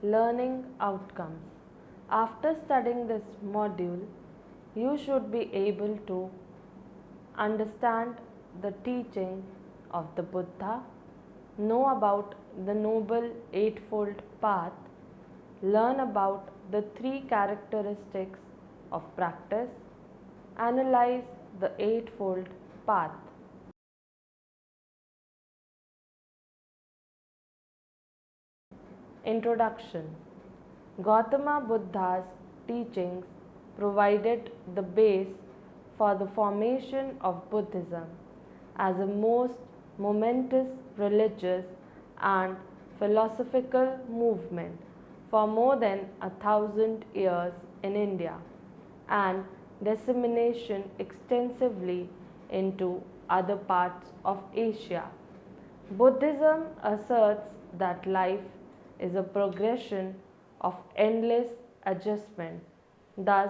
learning outcomes. After studying this module, you should be able to understand the teaching of the Buddha, know about the Noble Eightfold Path, learn about the three characteristics of practice, analyze the Eightfold Path. Introduction. Gautama Buddha's teachings provided the base for the formation of Buddhism as a most momentous religious and philosophical movement for more than 1,000 years in India and dissemination extensively into other parts of Asia. Buddhism asserts that life is a progression of endless adjustment. Thus,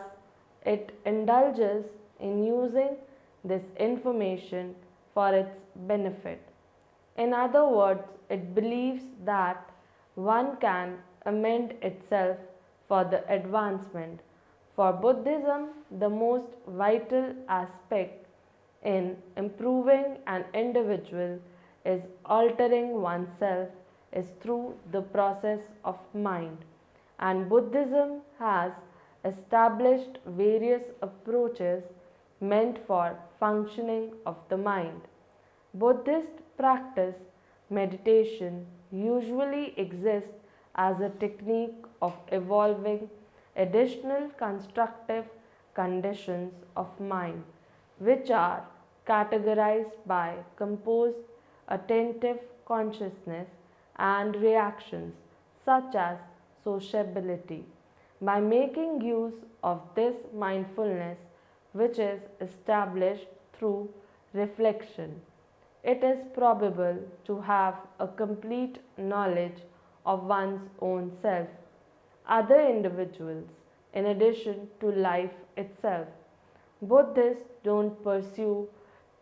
it indulges in using this information for its benefit. In other words, it believes that one can amend itself for the advancement. For Buddhism, the most vital aspect in improving an individual is altering oneself is through the process of mind, and Buddhism has established various approaches meant for functioning of the mind. Buddhist practice meditation usually exists as a technique of evolving additional constructive conditions of mind, which are categorized by composed attentive consciousness and reactions such as sociability. By making use of this mindfulness, which is established through reflection, it is probable to have a complete knowledge of one's own self, other individuals, in addition to life itself. Buddhists don't pursue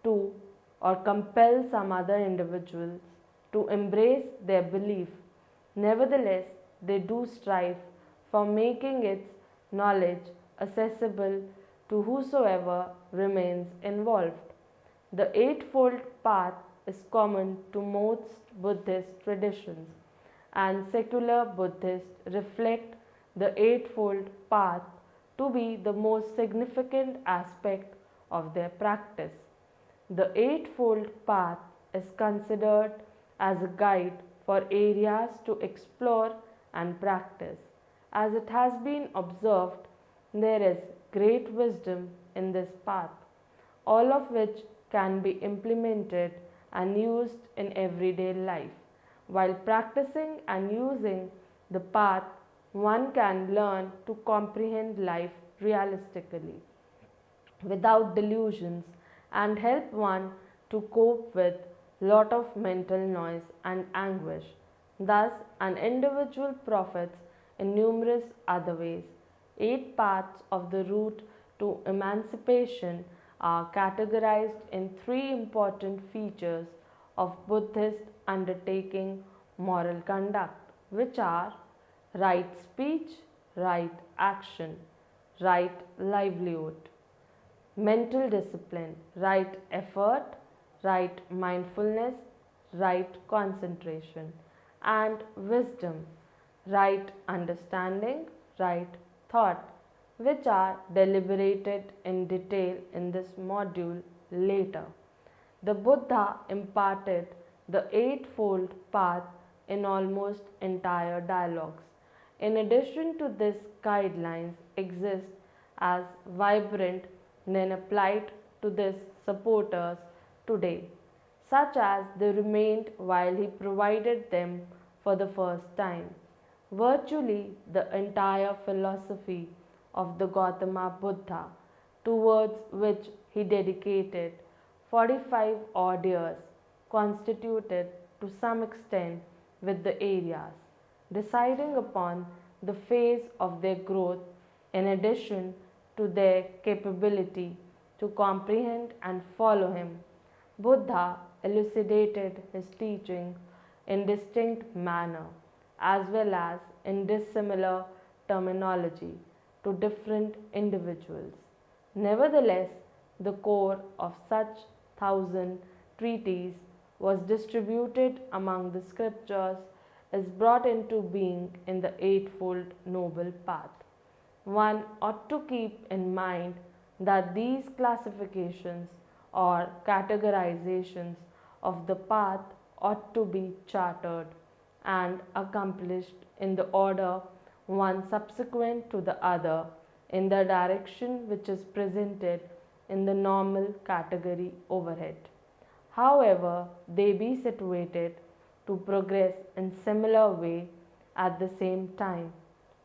to or compel some other individuals to embrace their belief. Nevertheless, they do strive for making its knowledge accessible to whosoever remains involved. The Eightfold Path is common to most Buddhist traditions, and secular Buddhists reflect the Eightfold Path to be the most significant aspect of their practice. The Eightfold Path is considered as a guide for areas to explore and practice. As it has been observed, there is great wisdom in this path, all of which can be implemented and used in everyday life. While practicing and using the path, one can learn to comprehend life realistically without delusions and help one to cope with lot of mental noise and anguish. Thus, an individual profits in numerous other ways. 8 paths of the route to emancipation are categorized in 3 important features of Buddhist undertaking moral conduct, which are right speech, right action, right livelihood, mental discipline, right effort, right mindfulness, right concentration, and wisdom, right understanding, right thought, which are deliberated in detail in this module later. The Buddha imparted the Eightfold Path in almost entire dialogues. In addition to this, guidelines exist as vibrant then applied to this supporters today, such as they remained while he provided them for the first time. Virtually the entire philosophy of the Gautama Buddha, towards which he dedicated 45 odd years, constituted to some extent with the areas, deciding upon the phase of their growth in addition to their capability to comprehend and follow him. Buddha elucidated his teaching in distinct manner, as well as in dissimilar terminology to different individuals. Nevertheless, the core of such thousand treatises was distributed among the scriptures is brought into being in the Eightfold Noble Path. One ought to keep in mind that these classifications or categorizations of the path ought to be chartered and accomplished in the order one subsequent to the other in the direction which is presented in the normal category overhead. However, they be situated to progress in similar way at the same time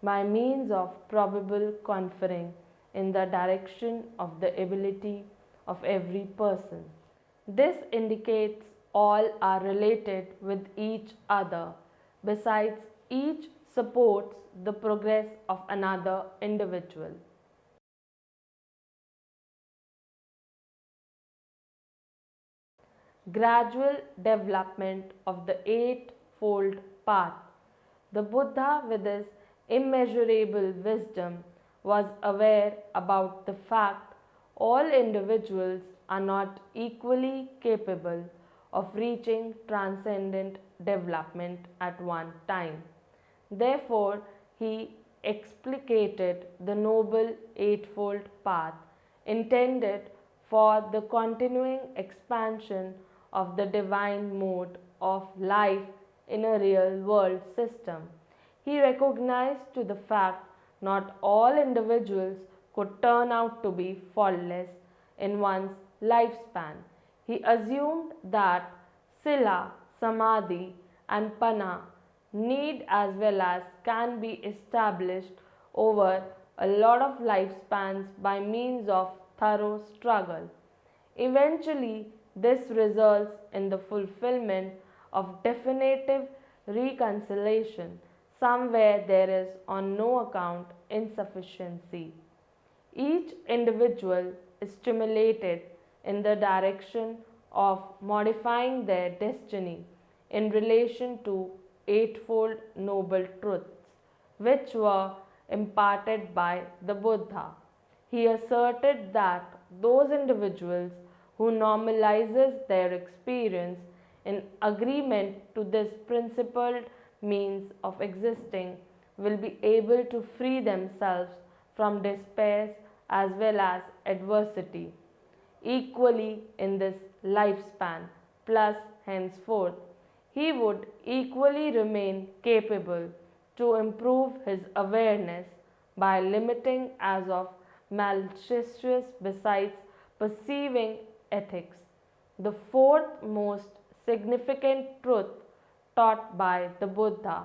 by means of probable conferring in the direction of the ability of every person. This indicates all are related with each other. Besides, each supports the progress of another individual. Gradual development of the Eightfold Path. The Buddha, with his immeasurable wisdom, was aware about the fact all individuals are not equally capable of reaching transcendent development at one time. Therefore, he explicated the Noble Eightfold Path intended for the continuing expansion of the divine mode of life in a real world system. He recognized to the fact not all individuals could turn out to be faultless in one's lifespan. He assumed that Sila, Samadhi, and Pana need as well as can be established over a lot of lifespans by means of thorough struggle. Eventually, this results in the fulfillment of definitive reconciliation somewhere there is on no account insufficiency. Each individual is stimulated in the direction of modifying their destiny in relation to Eightfold Noble Truths, which were imparted by the Buddha. He asserted that those individuals who normalizes their experience in agreement to this principled means of existing will be able to free themselves from despair as well as adversity equally in this lifespan, plus henceforth he would equally remain capable to improve his awareness by limiting as of malicious besides perceiving ethics. The fourth most significant truth taught by the Buddha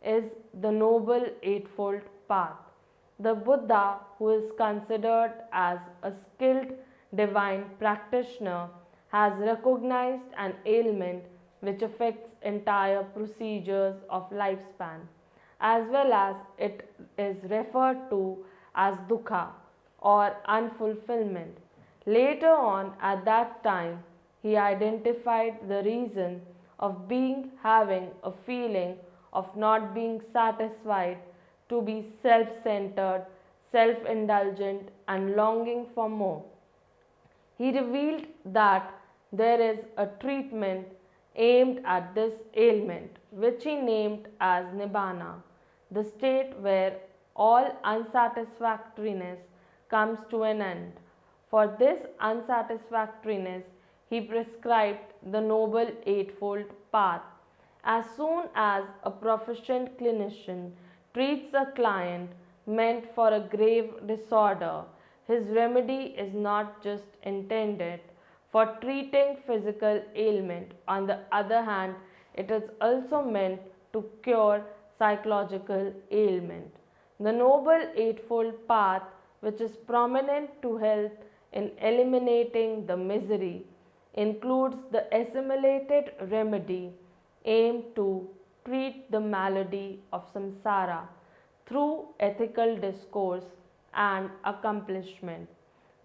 is the Noble Eightfold Path. The Buddha, who is considered as a skilled divine practitioner, has recognized an ailment which affects entire procedures of lifespan, as well as it is referred to as dukkha or unfulfillment. Later on, at that time, he identified the reason of being having a feeling of not being satisfied to be self-centered, self-indulgent and longing for more. He revealed that there is a treatment aimed at this ailment, which he named as nibbana, the state where all unsatisfactoriness comes to an end. For this unsatisfactoriness, he prescribed the Noble Eightfold Path. As soon as a proficient clinician treats a client meant for a grave disorder, his remedy is not just intended for treating physical ailment. On the other hand, it is also meant to cure psychological ailment. The Noble Eightfold Path, which is prominent to health in eliminating the misery, includes the assimilated remedy aimed to treat the malady of samsara through ethical discourse and accomplishment.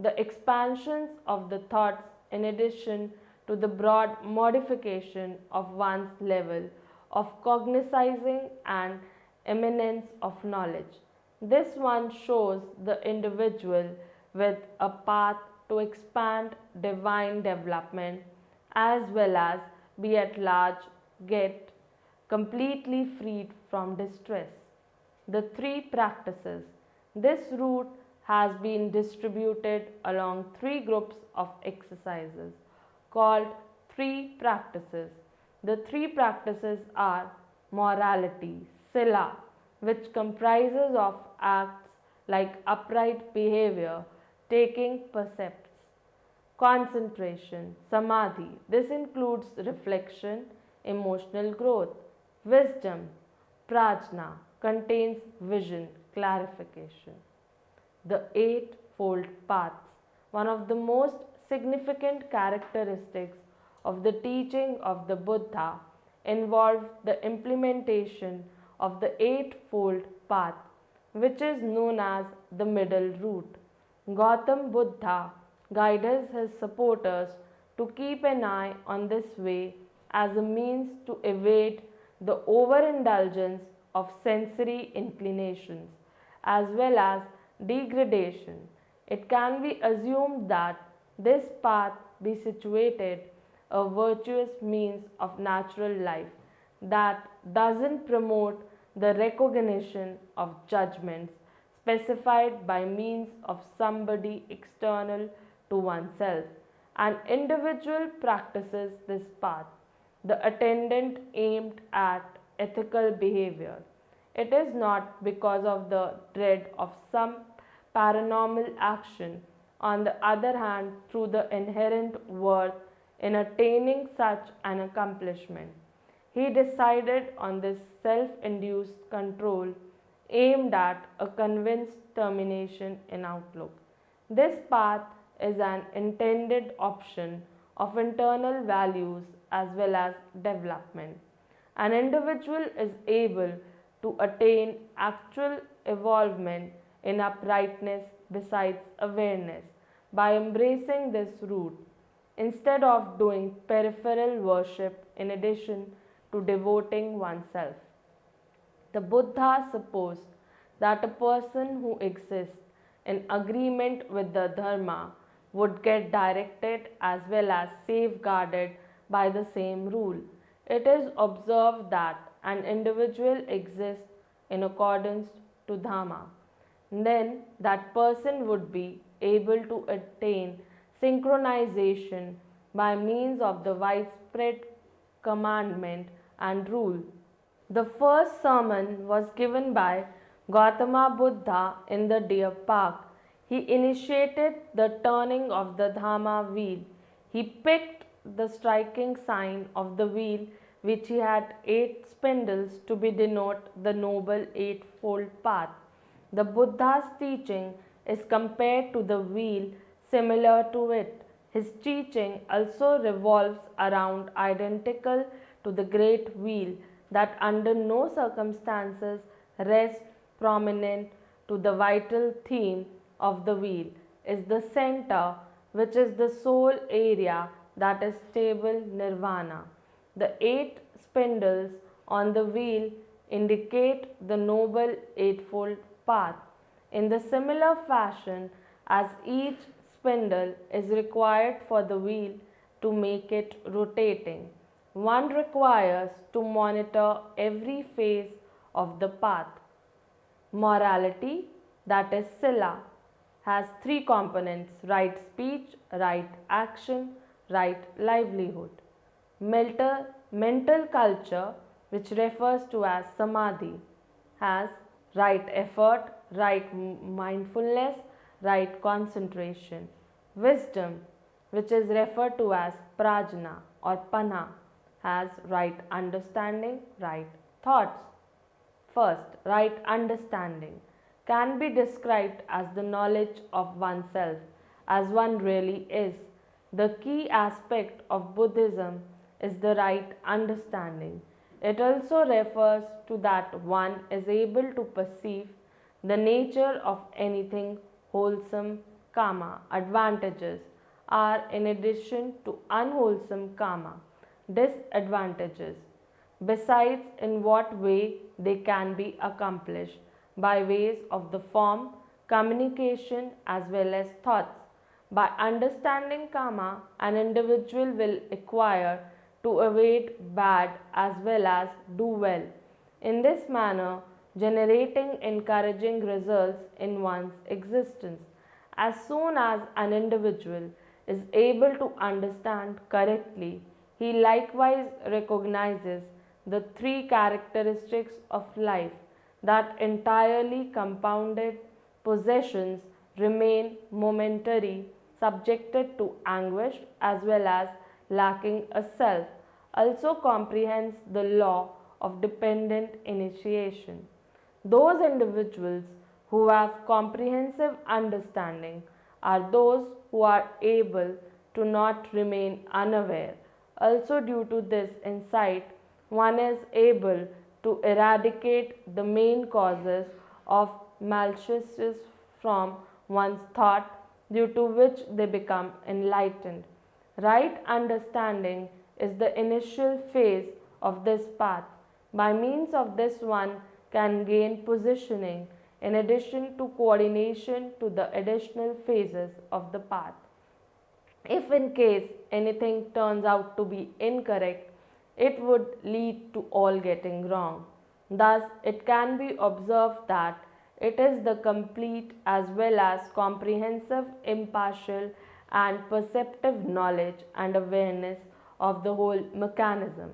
The expansions of the thoughts, in addition to the broad modification of one's level of cognizing and immanence of knowledge. This one shows the individual with a path to expand divine development as well as be at large, get completely freed from distress. The three practices. This route has been distributed along three groups of exercises called three practices. The three practices are morality, sila, which comprises of acts like upright behavior, taking precepts. Concentration, samadhi. This includes reflection, emotional growth. Wisdom, prajna, contains vision, clarification. The Eightfold Paths. One of the most significant characteristics of the teaching of the Buddha involved the implementation of the Eightfold Path, which is known as the middle route. Gautam Buddha guided his supporters to keep an eye on this way as a means to evade the overindulgence of sensory inclinations as well as degradation. It can be assumed that this path be situated a virtuous means of natural life that doesn't promote the recognition of judgments specified by means of somebody external to oneself. An individual practices this path, the attendant aimed at ethical behavior. It is not because of the dread of some paranormal action, on the other hand, through the inherent worth in attaining such an accomplishment. He decided on this self induced control aimed at a convinced termination in outlook. This path is an intended option of internal values as well as development. An individual is able to attain actual evolvement in uprightness besides awareness by embracing this route instead of doing peripheral worship in addition to devoting oneself. The Buddha supposed that a person who exists in agreement with the Dharma would get directed as well as safeguarded by the same rule. It is observed that an individual exists in accordance to Dharma, then that person would be able to attain synchronization by means of the widespread commandment and rule. The first sermon was given by Gautama Buddha in the deer park. He initiated the turning of the Dhamma wheel. He picked the striking sign of the wheel, which he had 8 spindles to be denote the noble eightfold path. The Buddha's teaching is compared to the wheel, similar to it. His teaching also revolves around identical to the great wheel that under no circumstances rests prominent to the vital theme of the wheel is the center, which is the sole area that is stable nirvana. The 8 spindles on the wheel indicate the noble eightfold path. In the similar fashion as each spindle is required for the wheel to make it rotating, one requires to monitor every phase of the path. Morality, that is Sila, has 3 components: right speech, right action, right livelihood. Mental culture, which refers to as Samadhi, has right effort, right mindfulness, right concentration. Wisdom, which is referred to as Prajna or Pana, has right understanding, right thoughts. First, right understanding can be described as the knowledge of oneself as one really is. The key aspect of Buddhism is the right understanding. It also refers to that one is able to perceive the nature of anything wholesome karma. Advantages are in addition to unwholesome karma, disadvantages. Besides, in what way they can be accomplished by ways of the form, communication as well as thoughts. By understanding karma, an individual will acquire to avoid bad as well as do well. In this manner, generating encouraging results in one's existence. As soon as an individual is able to understand correctly, he likewise recognizes the three characteristics of life that entirely compounded possessions remain momentary, subjected to anguish as well as lacking a self, also comprehends the law of dependent initiation. Those individuals who have comprehensive understanding are those who are able to not remain unaware. Also, due to this insight, one is able to eradicate the main causes of malicious from one's thought, due to which they become enlightened. Right understanding is the initial phase of this path. By means of this, one can gain positioning in addition to coordination to the additional phases of the path. If in case anything turns out to be incorrect, it would lead to all getting wrong. Thus, it can be observed that it is the complete as well as comprehensive, impartial, and perceptive knowledge and awareness of the whole mechanism.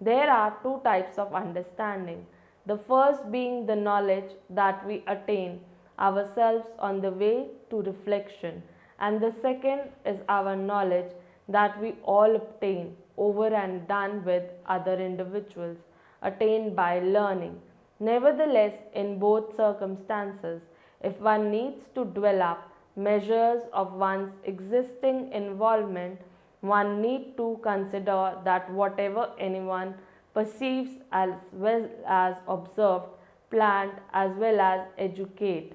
There are two types of understanding. The first being the knowledge that we attain ourselves on the way to reflection, and the second is our knowledge that we all obtain over and done with other individuals, attained by learning. Nevertheless, in both circumstances, if one needs to develop measures of one's existing involvement, one need to consider that whatever anyone perceives as well as observed, planned as well as educate,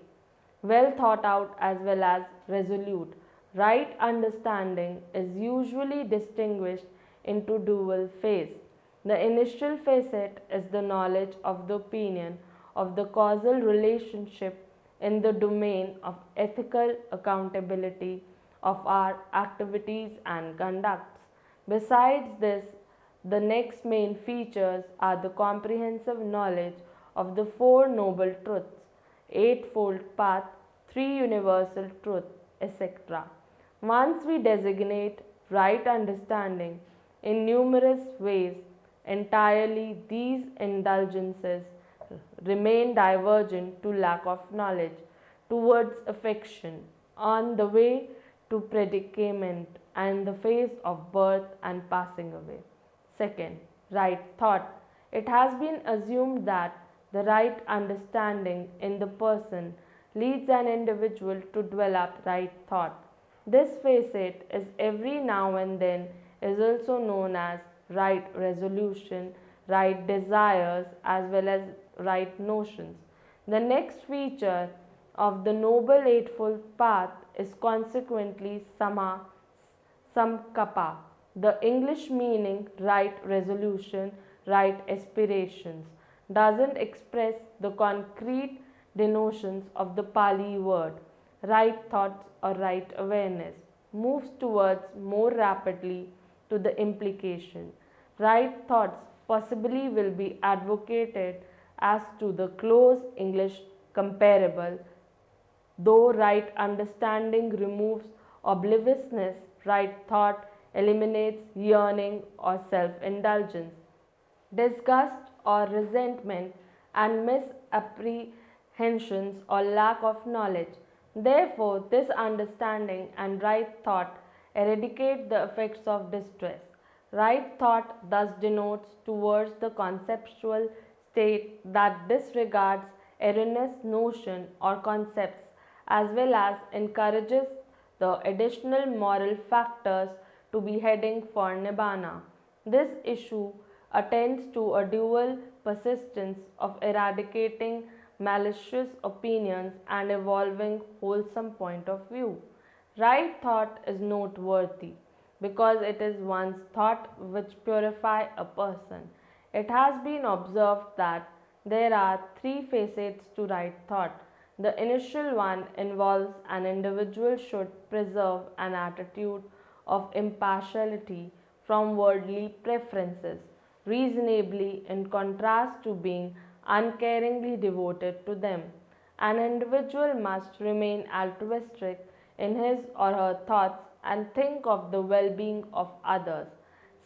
well thought out as well as resolute. Right understanding is usually distinguished into dual phase. The initial facet is the knowledge of the opinion of the causal relationship in the domain of ethical accountability of our activities and conducts. Besides this, the next main features are the comprehensive knowledge of the Four Noble Truths, Eightfold Path, Three Universal Truths, etc. Once we designate right understanding in numerous ways, entirely these indulgences remain divergent to lack of knowledge, towards affection, on the way to predicament and the phase of birth and passing away. Second, right thought. It has been assumed that the right understanding in the person leads an individual to develop right thought. This facet is every now and then is also known as right resolution, right desires, as well as right notions. The next feature of the Noble Eightfold Path is consequently Samkappa, the English meaning right resolution, right aspirations, doesn't express the concrete denotions of the Pali word. Right thoughts or right awareness moves towards more rapidly to the implication. Right thoughts possibly will be advocated as to the close English comparable. Though right understanding removes obliviousness, right thought eliminates yearning or self indulgence, disgust or resentment, and misapprehensions or lack of knowledge. Therefore, this understanding and right thought eradicate the effects of distress. Right thought thus denotes towards the conceptual state that disregards erroneous notion or concepts, as well as encourages the additional moral factors to be heading for nibbana. This issue attends to a dual persistence of eradicating malicious opinions and evolving wholesome point of view. Right thought is noteworthy because it is one's thought which purify a person. It has been observed that there are three facets to right thought. The initial one involves an individual should preserve an attitude of impartiality from worldly preferences, reasonably in contrast to being uncaringly devoted to them. An individual must remain altruistic in his or her thoughts and think of the well being of others.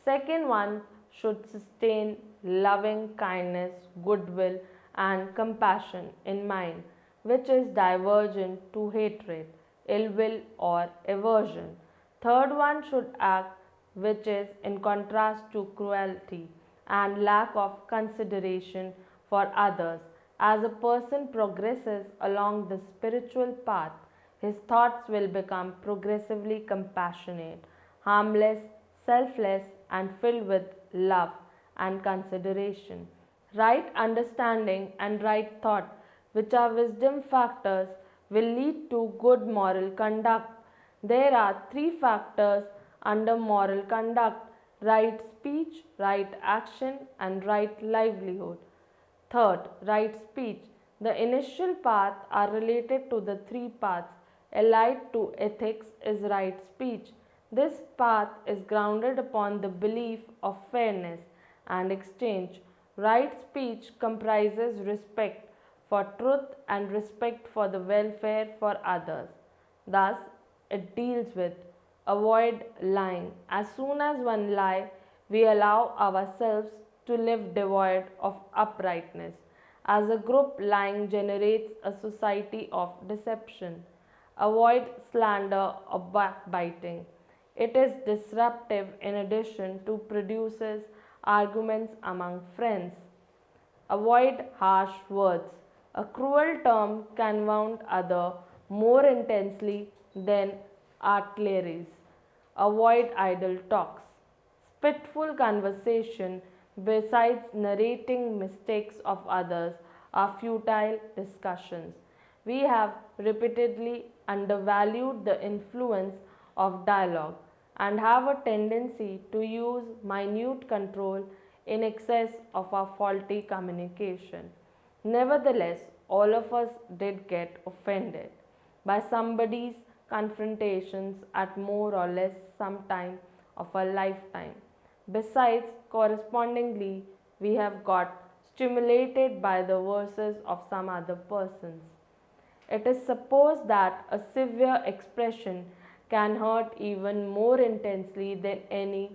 Second one should sustain loving kindness, goodwill, and compassion in mind, which is divergent to hatred, ill will, or aversion. Third one should act, which is in contrast to cruelty and lack of consideration for others. As a person progresses along the spiritual path, his thoughts will become progressively compassionate, harmless, selfless, and filled with love and consideration. Right understanding and right thought, which are wisdom factors, will lead to good moral conduct. There are three factors under moral conduct: right speech, right action, and right livelihood. Third, right speech. The initial paths are related to the three paths. Allied to ethics is right speech. This path is grounded upon the belief of fairness and exchange. Right speech comprises respect for truth and respect for the welfare for others. Thus, it deals with avoid lying. As soon as one lie, we allow ourselves to live devoid of uprightness. As a group, lying generates a society of deception. Avoid slander or backbiting. It is disruptive in addition to produces arguments among friends. Avoid harsh words. A cruel term can wound other more intensely than artilleries. Avoid idle talks. Spiteful conversation, besides narrating mistakes of others, are futile discussions. We have repeatedly undervalued the influence of dialogue and have a tendency to use minute control in excess of our faulty communication. Nevertheless, all of us did get offended by somebody's confrontations at more or less some time of our lifetime. Besides, correspondingly, we have got stimulated by the verses of some other persons. It is supposed that a severe expression can hurt even more intensely than any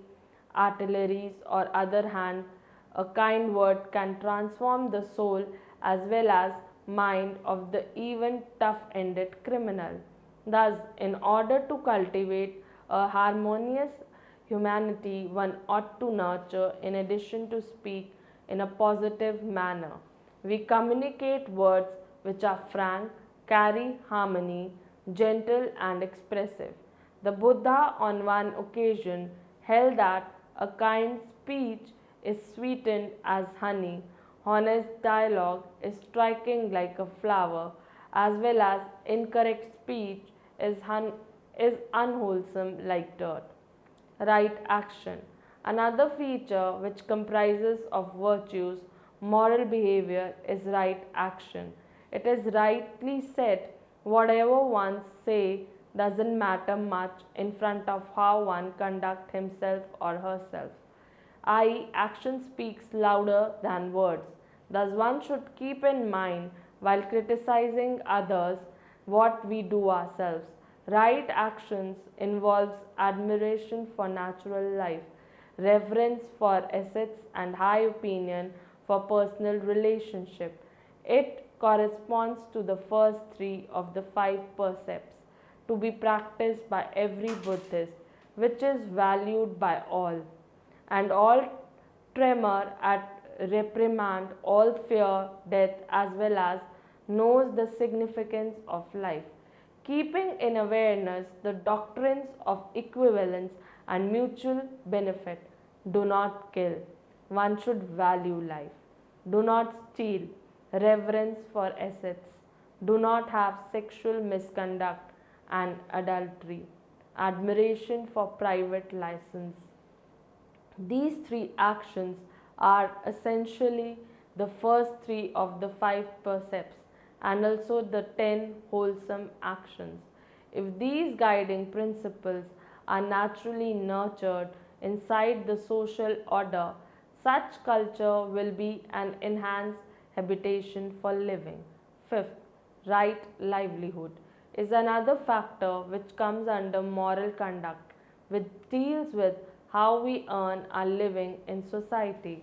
artilleries or other hand. A kind word can transform the soul as well as mind of the even tough-ended criminal. Thus, in order to cultivate a harmonious humanity, one ought to nurture in addition to speak in a positive manner. We communicate words which are frank, carry harmony, gentle, and expressive. The Buddha on one occasion held that a kind speech is sweetened as honey, honest dialogue is striking like a flower, as well as incorrect speech is unwholesome like dirt. Right action. Another feature which comprises of virtues, moral behavior is right action. It is rightly said, whatever one say doesn't matter much in front of how one conduct himself or herself. I.e., action speaks louder than words. Thus, one should keep in mind while criticizing others what we do ourselves. Right actions involves admiration for natural life, reverence for assets, and high opinion for personal relationship. It corresponds to the first three of the five precepts to be practiced by every Buddhist, which is valued by all, and all tremor at reprimand, all fear death as well as knows the significance of life. Keeping in awareness the doctrines of equivalence and mutual benefit. Do not kill. One should value life. Do not steal. Reverence for assets. Do not have sexual misconduct and adultery. Admiration for private license. These three actions are essentially the first three of the five precepts and also the 10 wholesome actions. If these guiding principles are naturally nurtured inside the social order, such culture will be an enhanced habitation for living. Fifth, right livelihood is another factor which comes under moral conduct, which deals with how we earn our living in society.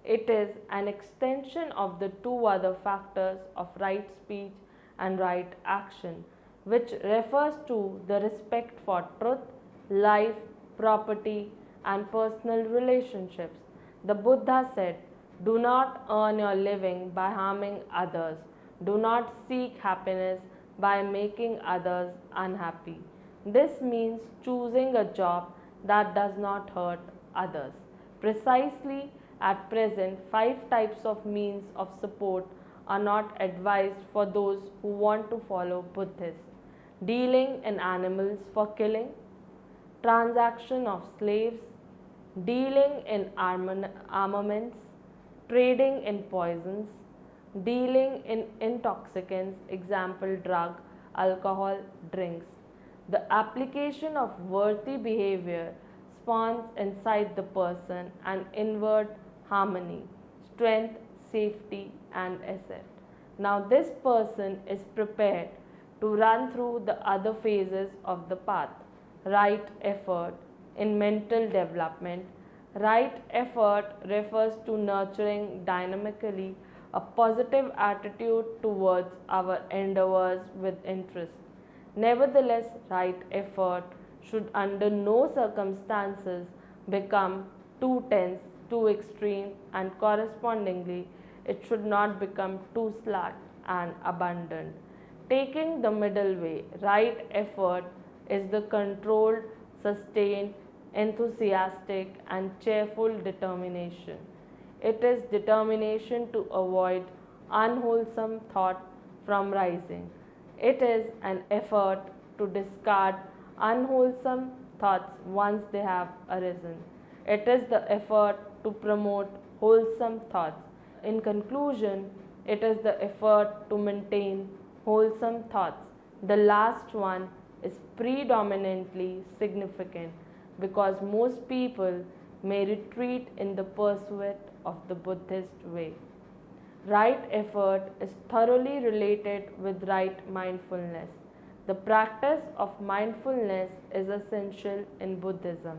It is an extension of the two other factors of right speech and right action, which refers to the respect for truth, life, property, and personal relationships. The Buddha said, "Do not earn your living by harming others. Do not seek happiness by making others unhappy." This means choosing a job that does not hurt others. Precisely at present, five types of means of support are not advised for those who want to follow Buddhists: dealing in animals for killing, transaction of slaves, dealing in armaments, trading in poisons, dealing in intoxicants, example drug, alcohol, drinks. The application of worthy behavior spawns inside the person an inward harmony, strength, safety, and asset. Now, this person is prepared to run through the other phases of the path. Right effort in mental development. Right effort refers to nurturing dynamically a positive attitude towards our endeavors with interest. Nevertheless, right effort should under no circumstances become too tense, too extreme, and correspondingly, it should not become too slack and abundant. Taking the middle way, right effort is the controlled, sustained, enthusiastic, and cheerful determination. It is determination to avoid unwholesome thought from rising. It is an effort to discard unwholesome thoughts once they have arisen. It is the effort to promote wholesome thoughts. In conclusion, it is the effort to maintain wholesome thoughts. The last one is predominantly significant because most people may retreat in the pursuit of the Buddhist way. Right effort is thoroughly related with right mindfulness. The practice of mindfulness is essential in Buddhism.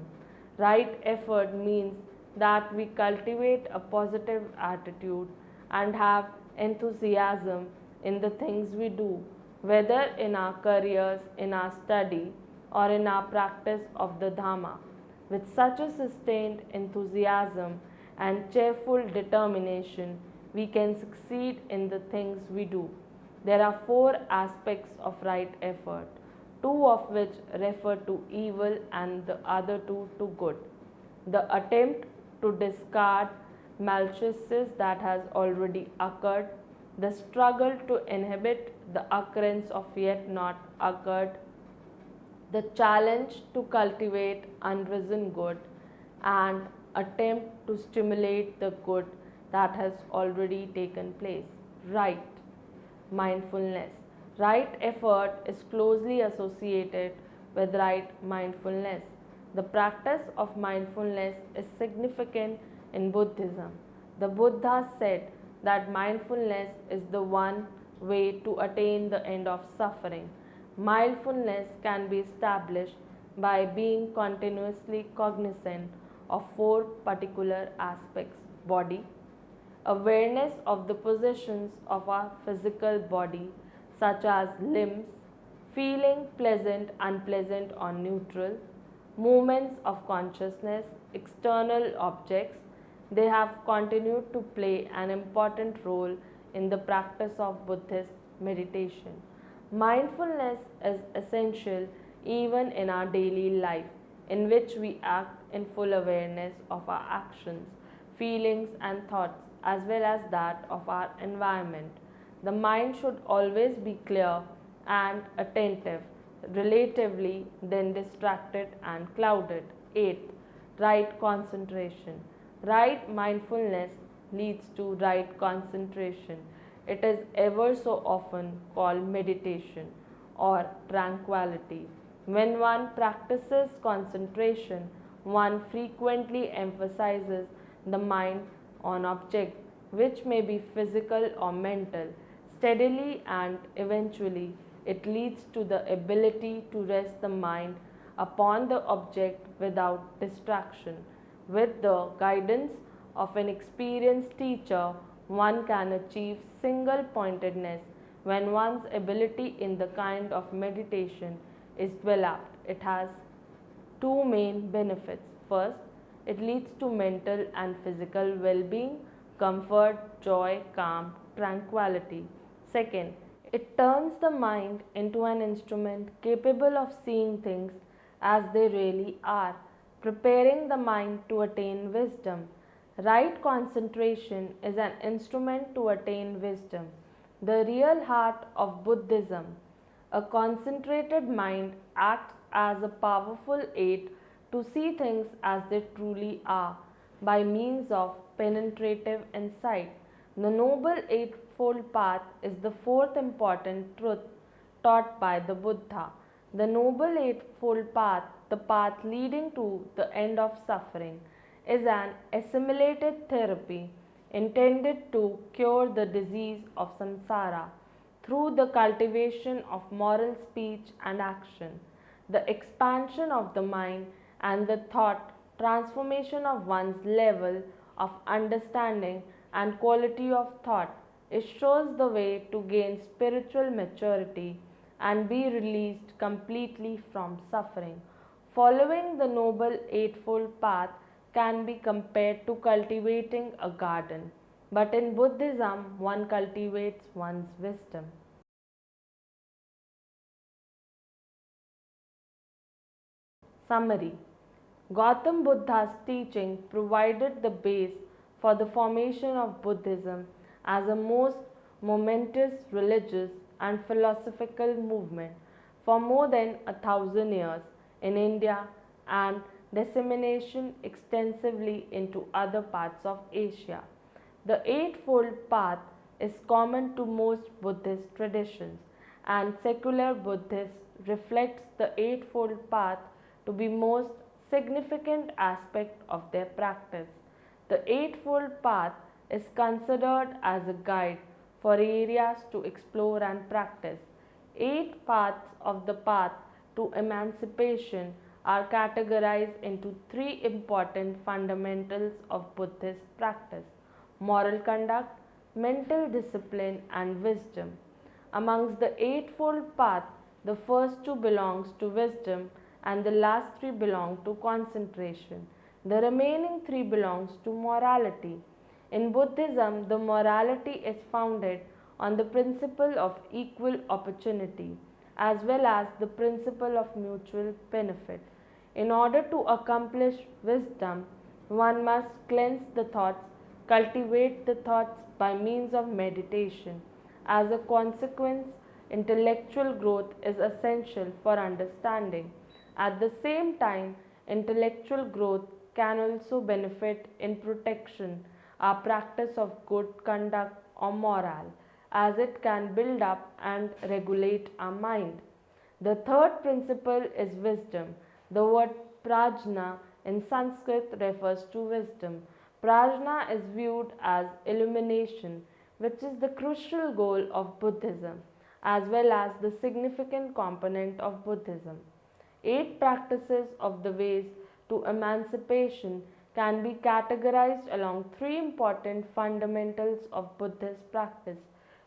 Right effort means that we cultivate a positive attitude and have enthusiasm in the things we do, whether in our careers, in our study, or in our practice of the Dhamma. With such a sustained enthusiasm and cheerful determination, we can succeed in the things we do. There are four aspects of right effort, two of which refer to evil and the other two to good. The attempt to discard malicious that has already occurred, the struggle to inhibit the occurrence of yet not occurred, the challenge to cultivate unrisen good, and attempt to stimulate the good that has already taken place. Right mindfulness. Right effort is closely associated with right mindfulness. The practice of mindfulness is significant in Buddhism. The Buddha said that mindfulness is the one way to attain the end of suffering. Mindfulness can be established by being continuously cognizant of four particular aspects: body, awareness of the positions of our physical body, such as limbs, feeling pleasant, unpleasant, or neutral, movements of consciousness, external objects. They have continued to play an important role in the practice of Buddhist meditation. Mindfulness is essential even in our daily life, in which we act in full awareness of our actions, feelings, and thoughts, as well as that of our environment. The mind should always be clear and attentive, relatively then distracted and clouded. 8th, right concentration. Right mindfulness leads to right concentration. It is ever so often called meditation or tranquility. When one practices concentration, one frequently emphasizes the mind on object, which may be physical or mental, steadily, and eventually it leads to the ability to rest the mind upon the object without distraction. With the guidance of an experienced teacher, one can achieve single pointedness when one's ability in the kind of meditation is developed. It has two main benefits. First, it leads to mental and physical well being, comfort, joy, calm, tranquility. Second, it turns the mind into an instrument capable of seeing things as they really are, preparing the mind to attain wisdom. Right concentration is an instrument to attain wisdom, the real heart of Buddhism. A concentrated mind acts as a powerful aid to see things as they truly are by means of penetrative insight. The Noble Eightfold Path is the fourth important truth taught by the Buddha. The Noble Eightfold Path, the path leading to the end of suffering, is an assimilated therapy intended to cure the disease of samsara through the cultivation of moral speech and action, the expansion of the mind and the thought, transformation of one's level of understanding and quality of thought. It shows the way to gain spiritual maturity and be released completely from suffering. Following the Noble Eightfold Path can be compared to cultivating a garden, but in Buddhism, one cultivates one's wisdom. Summary: Gautam Buddha's teaching provided the base for the formation of Buddhism as a most momentous religious and philosophical movement for more than 1,000 years in India and dissemination extensively into other parts of Asia. The Eightfold Path is common to most Buddhist traditions, and secular Buddhists reflects the Eightfold Path to be most significant aspect of their practice. The Eightfold Path is considered as a guide for areas to explore and practice. Eight paths of the path to emancipation are categorized into three important fundamentals of Buddhist practice: moral conduct, mental discipline, and wisdom. Amongst the Eightfold Path, the first two belongs to wisdom and the last three belong to concentration. The remaining three belongs to morality. In Buddhism, the morality is founded on the principle of equal opportunity as well as the principle of mutual benefit. In order to accomplish wisdom, one must cleanse the thoughts, cultivate the thoughts by means of meditation. As a consequence, intellectual growth is essential for understanding. At the same time, intellectual growth can also benefit in protection, our practice of good conduct or moral, as it can build up and regulate our mind. The third principle is wisdom. The word prajna in Sanskrit refers to wisdom. Prajna is viewed as illumination, which is the crucial goal of Buddhism, as well as the significant component of Buddhism. Eight practices of the ways to emancipation can be categorized along three important fundamentals of Buddhist practice,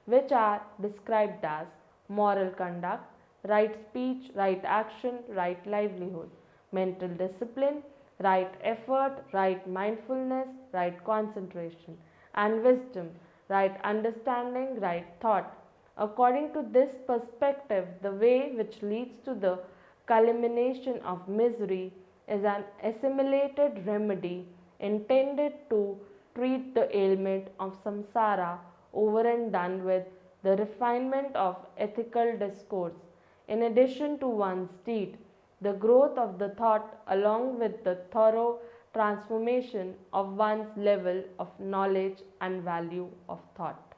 which are described as moral conduct, right speech, right action, right livelihood; mental discipline, right effort, right mindfulness, right concentration; and wisdom, right understanding, right thought. According to this perspective, the way which leads to the culmination of misery is an assimilated remedy intended to treat the ailment of samsara over and done with the refinement of ethical discourse. In addition to one's deed, the growth of the thought along with the thorough transformation of one's level of knowledge and value of thought.